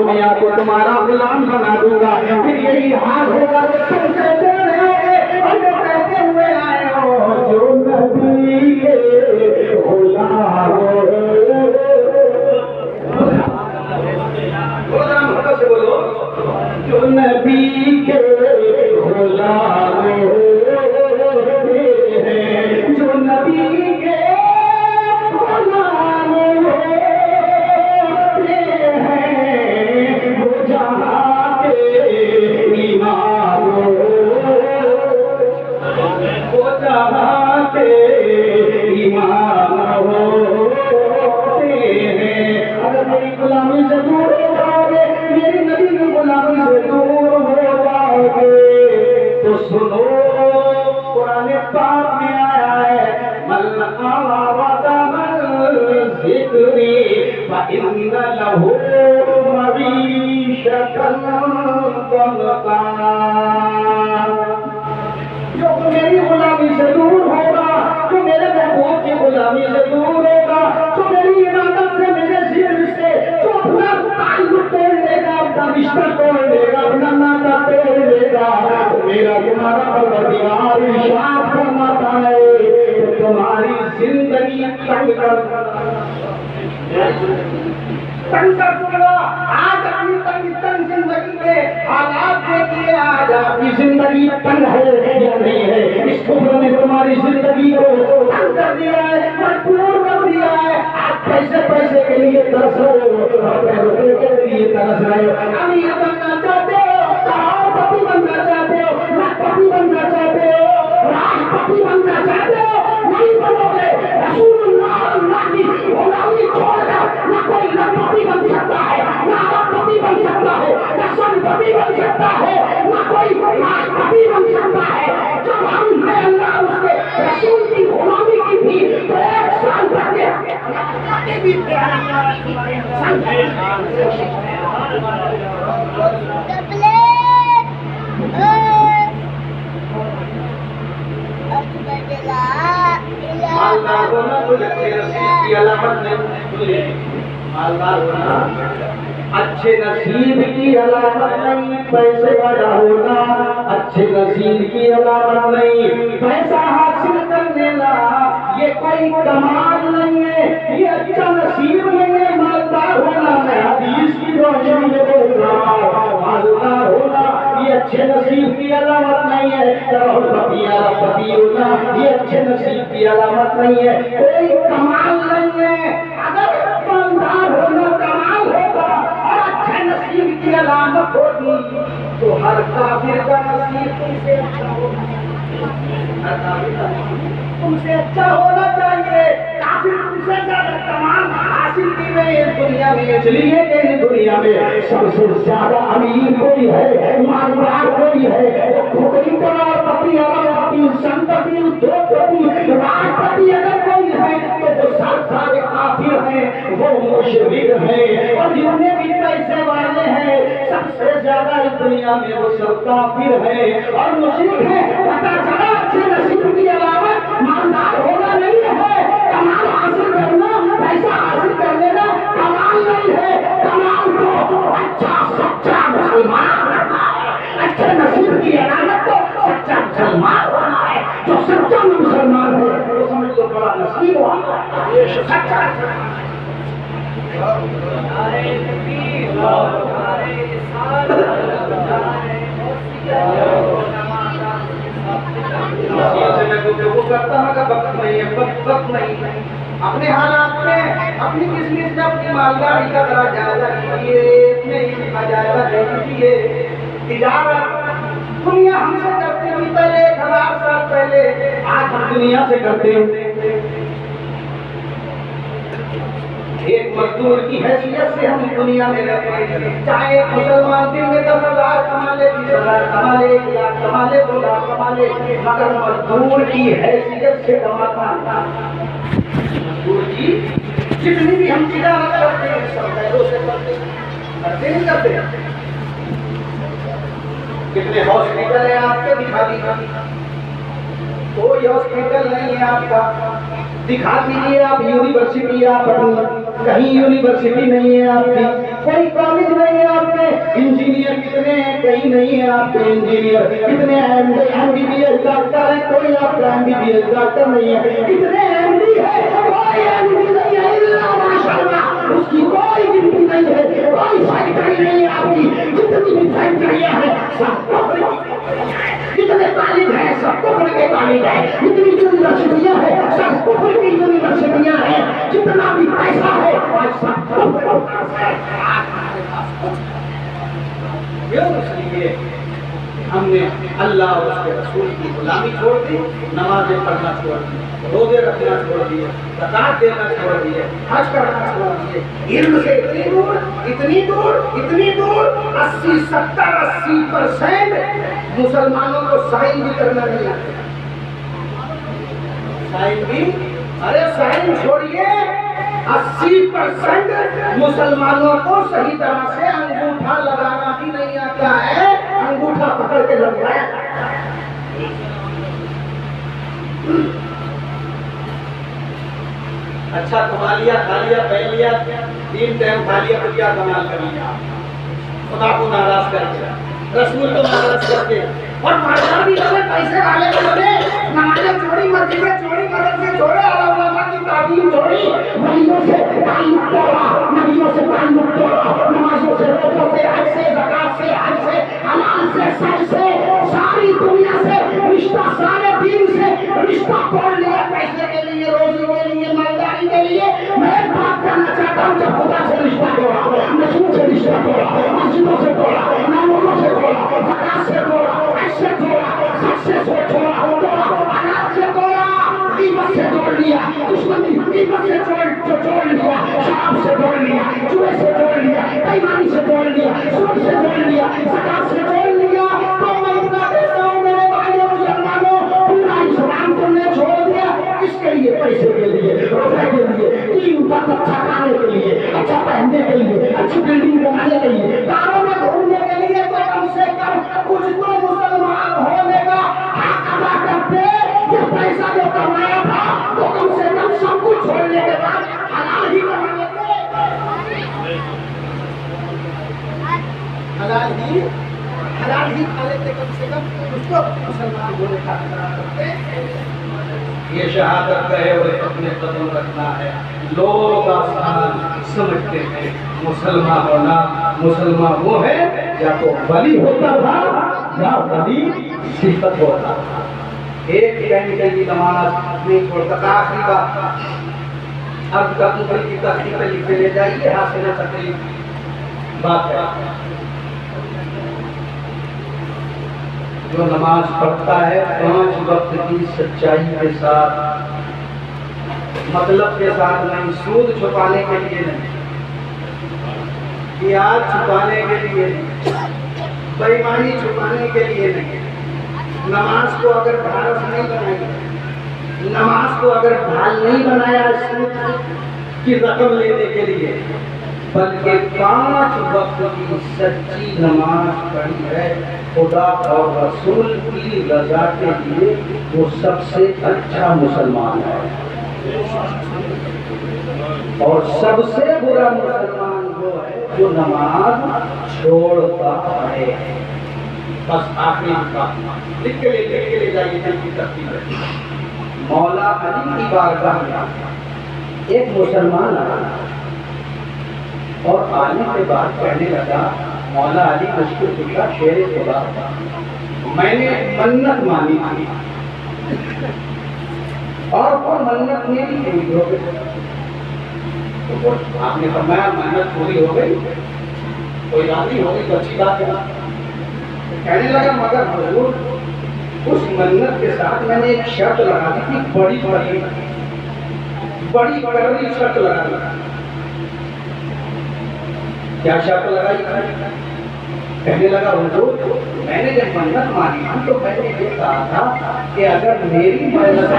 मैं आपको तुम्हारा गुलाम बना दूंगा। फिर यही हाल होगा तुम कहते रहे और जो कहते हुए आए हो जो नबी के गुलाम बोलो जो नबी के गुलाम जो नबी के गुलाम वो जहाँ के इमाम वो जहाँ के इमाम होते हैं। अगर मेरी गुलामी से दूर हो जाओगे, मेरी नबी की गुलामी से दूर हो जाओगे तो सुनो कुरान पाक में आया है मन आवादा जिक्री फइन्न लहू मईशतन दंका। जो मेरी गुलामी से दूर होगा, जो मेरे महबूब की गुलामी से दूर होगा, जो मेरी इबादत से मेरे जिल्म से जो अपना ताल्लुक तोड़ लेगा, अपना रिश्ता तोड़ लेगा, अपना नाता तोड़ लेगा, तो मेरा तुम्हारा परवरदिगार इरशाद फरमाता है तो तुम्हारी जिंदगी तंग कर दूंगा। आज अपनी तंग जिंदगी के हालात देखिए, आज आपकी जिंदगी तंग है या नहीं है। इस कुफ्र ने तुम्हारी जिंदगी को तंग कर दिया है, मजबूर कर दिया है। आप पैसे के लिए तरस रहे हो, रुपये के लिए तरस रहे हो, अमीर बनना चाहते हो, करोड़पति बनना चाहते हो, लखपति बनना चाहते हो, राष्ट्रपति बनना चाहते हो, नहीं बनोगे। रसूलुल्लाह की गुलामी छोड़कर न कोई लखपति बन सकता है, न अरबपति बन सकता है, न सनपति बन सकता है, न कोई राष्ट्रपति बन सकता है। जब हमने अल्लाह उसके रसूल की गुलामी की थी तो 1 साल पहले मालदार होना कोई अच्छे नसीब की अलामत नहीं। मालदार होना अच्छे नसीब की अलामत नहीं, पैसे वाला होना अच्छे नसीब की अलामत नहीं। पैसा हासिल करने ला ये कोई कमाल नहीं है, ये अच्छा नसीब नहीं है। मालदार होना मैं हदीस की रोशनी में बोल रहा हूँ, मालदार होना ये अच्छे नसीब की अलामत नहीं है। करोड़पति अरबपति होना ये अच्छे नसीब की अलामत नहीं है, कोई कमाल नहीं है। अगर मालदार होना कमाल होगा और अच्छे नसीब की अलामत होगी तो हर काफिर का नसीब तुमसे अच्छा होगा, हर काफिर का तुमसे अच्छा होना चाहिए। काफिर तुमसे ज्यादा कमाल हासिल की गई इस दुनिया में, इसलिए इस दुनिया में सबसे ज्यादा अमीर कोई है, मालदार कोई है, कोई करोड़पति अरबपति संपत्ति उद्योगपति राष्ट्रपति अगर कोई है तो जो सारे काफिर हैं वो मुशरिक हैं, और जितने भी पैसे वाले हैं सबसे ज्यादा इस दुनिया में वो सब काफिर हैं और मुशरिक हैं। पता चला अच्छे नसीब की अलामत मालदार होना नहीं है, कमाल हासिल करना, पैसा हासिल कर लेना कमाल नहीं है। कमाल तो अच्छा सच्चा मुसलमान होना है, अच्छे नसीब की अलामत तो सच्चा मुसलमान होना है। जो सच्चा मुसलमान है वो समझ लो बड़ा नसीब वाला है, ये सच्चा करता वक्त नहीं है, वक्त नहीं है। अपने हालात में अपनी किस्मत से अपनी मालदारी का जरा जायजा कीजिए, अपने इल्म का जायजा ले लीजिए। तिजारत दुनिया हमसे करती थी पहले 1000 साल पहले, आज हम दुनिया से करते हैं। एक मजदूर की हैसियत से हम दुनिया में रहते हैं। चाहे मुसलमान दिन में 10,000 कमा ले, 20,000 कमा ले, 1 लाख कमा ले, 2 लाख कमा ले, मगर मजदूर की हैसियत से कमाता है। मजदूर की जितनी भी हम तिजारत करते हैं सब पैरों से करते नहीं करते। कितने हॉस्पिटल है आपके, दिखा दीजिए। कोई हॉस्पिटल नहीं है आपका, दिखा दीजिए। आप यूनिवर्सिटी, आप कहीं यूनिवर्सिटी नहीं है आपकी। कोई कॉलेज नहीं है आपके, इंजीनियर कितने हैं, कहीं नहीं है आपके इंजीनियर, कितने MBBS डॉक्टर हैं, कोई आपका MBBS डॉक्टर नहीं है, कितने MD है, कोई MD नहीं है, इल्ला माशाअल्लाह, उसकी कोई गिनती नहीं है, कोई फैक्ट्री नहीं है आपकी, जितनी भी फैक्ट्रियां हैं सब कुफर की, जितने कॉलेज है सब कुफर के कॉलेज है, जितनी यूनिवर्सिटियां हैं सब कुफर की यूनिवर्सिटियां हैं, जितना भी पैसा है सब कुफर का है। इसलिए हमने अल्लाह और उसके रसूल की गुलामी छोड़ दी, नमाज़ें पढ़ना छोड़ दी, रोजे रखना छोड़ दिए, ज़कात देना छोड़ दिए, हज करना छोड़ दिए, इल्म से इतनी दूर 80-70-80% मुसलमानों को साइन भी करना नहीं आता। साइन भी, अरे साइन छोड़िए, 80% मुसलमानों को सही तरह से अंगूठा लगाना भी नहीं आता है, अंगूठा पकड़ के लगवाया। अच्छा कमा लिया, खा लिया, पहन लिया, 3 टाइम खा लिया तो क्या कमाल कर लिया, खुदा को नाराज करके, रसूल को नाराज करके, और मारना भी तो पैसे वाले बने, नमाज़ें छोड़ी, मस्जिदें छोड़ी, मदरसे छोड़े, उलमा की तालीम छोड़ी, वलियों से ताल्लुक तोड़ा, नबियों से ताल्लुक तोड़ा, नमाज़ों से, रोज़ों से, हज से, ज़कात से, हज से, हलाल से, सच से, सारी दुनिया से रिश्ता, सारे दीन से रिश्ता तोड़ लिया, पैसे के लिए, रोज़ी के लिए, मालदारी के लिए। मैं एक बात करना चाहता हूँ, जब खुदा से रिश्ता तोड़ा, रसूल से रिश्ता तोड़ा, मस्जिदों से तोड़ा, नमाज़ों से तोड़ा, ज़कात से तोड़ा, हज से तोड़ा, सच से तोड़ा, हलाल से तोड़ा, कीमत से तोड़ लिया, दुश्मनी कीमत से तोड़ लिया, शराब से तोड़ लिया, जुए से तोड़ लिया, बेईमानी से तोड़ लिया, सूद से तोड़ लिया, ज़कात से तोड़ लिया। तो मैं इतना कहता हूँ मेरे भाइयों मुसलमानों, पूरा इस्लाम तुमने छोड़ दिया, किसके लिए? पैसे के लिए, रुपए के लिए, तीन वक्त अच्छा खाने के लिए, अच्छा पहनने के लिए, अच्छी बिल्डिंग बनाने के लिए, कारों में घूमने के लिए, तो कम से कम कुछ तो मुसलमान होने का हक अदा करते। ये पैसा जो कमाया था तो कम से कम सब कुछ छोड़ने के बाद हलाल ही कमा लेते, हलाल ही खा लेते, कम से कम उसको मुसलमान होने का हक अदा करते। ये शहादत का है और अपने कदम रखना है। लोग आसान समझते हैं मुसलमान होना, मुसलमान वो है या तो वली होता था या वली सिफत होता था। एक टाइम की नमाज नहीं छोड़ता। आखिरी बात, अब तक की तकलीफ लिखते ले जाइए, हाथ से न तकलीफ बात है। जो नमाज पढ़ता है 5 वक्त की सच्चाई के साथ, मतलब के साथ नहीं, सूद छुपाने के लिए नहीं, प्याज छुपाने के लिए नहीं, बेईमानी छुपाने के लिए नहीं, नमाज को अगर ढाल नहीं बनाई, नमाज को अगर ढाल नहीं बनाया सूद की रकम लेने के लिए, बल्कि 5 वक्त की सच्ची नमाज पढ़ी है खुदा और रसूल की रजा के लिए, वो सबसे अच्छा मुसलमान है। और सबसे बुरा मुसलमान वो है जो नमाज छोड़ता है। बस आखिरी बात लिख के ले जाइए की तरतीब है। मौला अली की बारगाह में एक मुसलमान आया और आने के बाद कहने लगा, मौला अली मुझको पूछा, शेर खुदा मैंने मन्नत मानी थी और वो मन्नत मेरी पूरी हो गई। तो आपने फरमाया मन्नत पूरी हो गई, कोई राजी हो गई तो अच्छी बात है। तो कहने लगा मगर हुजूर उस मन्नत के साथ मैंने एक शर्त लगा दी थी, बड़ी कड़वी शर्त लगा दी। क्या शर्त लगाई? कहने लगा हुजूर मैंने जब मन्नत मानी तो मैंने ये कहा था कि अगर मेरी मन्नत